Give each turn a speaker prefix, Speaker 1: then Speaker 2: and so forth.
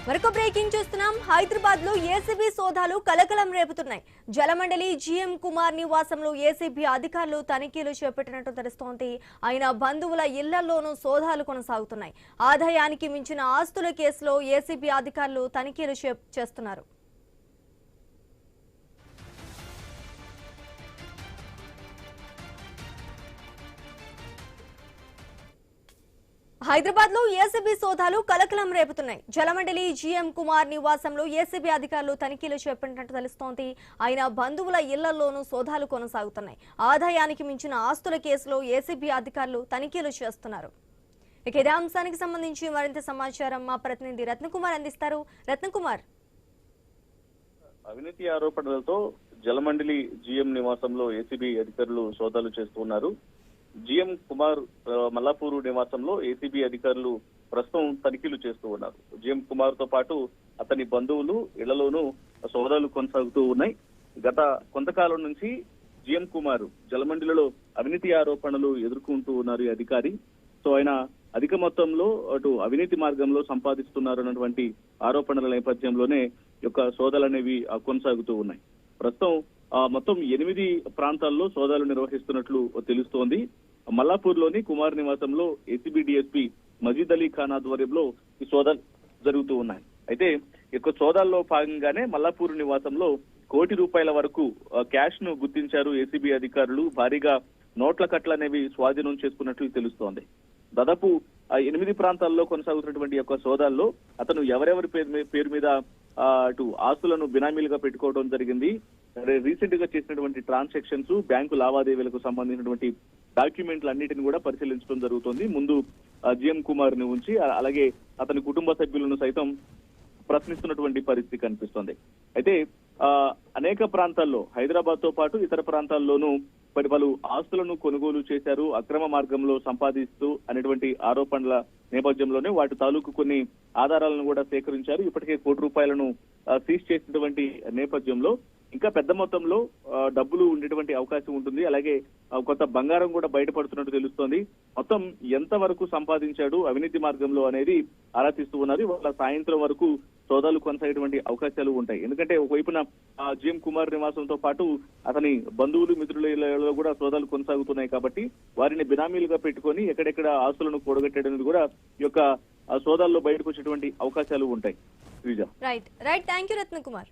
Speaker 1: మరొక బ్రేకింగ్ చూస్తున్నాం. హైదరాబాద్ లో ఏసీబీ సోదాలు కలకలం రేపుతున్నాయి. జలమండలి జీఎం కుమార్ నివాసంలో ఏసీబీ అధికారులు తనిఖీలు చేపట్టినట్టు తెలుస్తోంది. ఆయన బంధువుల ఇళ్లలోనూ సోదాలు కొనసాగుతున్నాయి. ఆదాయానికి మించిన ఆస్తుల కేసులో ఏసీబీ అధికారులు తనిఖీలు చేస్తున్నారు. హైదరాబాద్ లో ఏసీబీ సోదాలు కలకలం రేపుతున్నాయి. జలమండలి జీఎం కుమార్ నివాసంలో ఏసీబీ అధికారులు తనిఖీలు చేపట్టినట్టు తెలుస్తోంది. ఆయన బంధువుల ఇళ్లలోనూ సోదాలు కొనసాగుతున్నాయి. ఆదాయానికి మించిన ఆస్తుల కేసులో ఏసీబీ అధికారులు తనిఖీలు చేస్తున్నారు. ఇక ఇదే అంశానికి సంబంధించి మరింత సమాచారం మా ప్రతినిధి రత్నకుమార్ అందిస్తారు. రత్నకుమార్,
Speaker 2: అవినీతి ఆరోపణలతో జలమండలి జీఎం నివాసంలో ఏసీబీ అధికారులు సోదాలు చేస్తున్నారు. జీఎం కుమార్ మల్లాపూరు నివాసంలో ఏసీబీ అధికారులు ప్రస్తుతం తనిఖీలు చేస్తూ ఉన్నారు. జీఎం కుమార్ తో పాటు అతని బంధువులు ఇళ్లలోనూ సోదాలు కొనసాగుతూ ఉన్నాయి. గత కొంతకాలం నుంచి జీఎం కుమార్ జలమండలిలో అవినీతి ఆరోపణలు ఎదుర్కొంటూ ఉన్నారు ఈ అధికారి. సో ఆయన అధిక మొత్తంలో అటు అవినీతి మార్గంలో సంపాదిస్తున్నారు అన్నటువంటి ఆరోపణల నేపథ్యంలోనే యొక్క సోదాలు అనేవి కొనసాగుతూ ఉన్నాయి. ప్రస్తుతం మొత్తం 8 ప్రాంతాల్లో సోదాలు నిర్వహిస్తున్నట్లు తెలుస్తోంది. మల్లాపూర్లోని కుమార్ నివాసంలో ఏసీబీ డీఎస్పీ మజీద్ అలీ ఖాన్ ఆధ్వర్యంలో ఈ సోదాలు జరుగుతూ ఉన్నాయి. అయితే ఈ సోదాల్లో భాగంగానే మల్లాపూర్ నివాసంలో ₹1 కోటి వరకు క్యాష్ ను గుర్తించారు ఏసీబీ అధికారులు. భారీగా నోట్ల కట్టలు అనేవి స్వాధీనం చేసుకున్నట్లు తెలుస్తోంది. దాదాపు 8 ప్రాంతాల్లో కొనసాగుతున్నటువంటి యొక్క సోదాల్లో అతను ఎవరెవరి పేరు మీద అటు ఆస్తులను బినామీలుగా పెట్టుకోవడం జరిగింది, రీసెంట్ గా చేసినటువంటి ట్రాన్సాక్షన్స్, బ్యాంకు లావాదేవీలకు సంబంధించినటువంటి డాక్యుమెంట్లు అన్నిటిని కూడా పరిశీలించడం జరుగుతుంది. ముందు జీఎం కుమార్ ని ఉంచి అలాగే అతని కుటుంబ సభ్యులను సైతం ప్రశ్నిస్తున్నటువంటి పరిస్థితి కనిపిస్తోంది. అయితే అనేక ప్రాంతాల్లో హైదరాబాద్ తో పాటు ఇతర ప్రాంతాల్లోనూ పలు ఆస్తులను కొనుగోలు చేశారు, అక్రమ మార్గంలో సంపాదిస్తూ అనేటువంటి ఆరోపణల నేపథ్యంలోనే వాటి తాలూకు కొన్ని ఆధారాలను కూడా సేకరించారు. ఇప్పటికే ₹1 కోటి సీజ్ చేసినటువంటి నేపథ్యంలో ఇంకా పెద్ద మొత్తంలో డబ్బులు ఉండేటువంటి అవకాశం ఉంటుంది. అలాగే కొంత బంగారం కూడా బయటపడుతున్నట్టు తెలుస్తోంది. మొత్తం ఎంత వరకు సంపాదించాడు అవినీతి మార్గంలో అనేది ఆరా తీస్తూ ఉన్నారు. ఇవాళ సాయంత్రం వరకు సోదాలు కొనసాగేటువంటి అవకాశాలు ఉంటాయి. ఎందుకంటే ఒకవైపున జీఎం కుమార్ నివాసంతో పాటు అతని బంధువులు మిత్రులలో కూడా సోదాలు కొనసాగుతున్నాయి కాబట్టి వారిని బినామీలుగా పెట్టుకొని ఎక్కడెక్కడ ఆస్తులను కూడగట్టేది కూడా ఈ యొక్క సోదాల్లో బయటకు వచ్చేటువంటి అవకాశాలు ఉంటాయి.
Speaker 1: Right thank you Ratnakumar.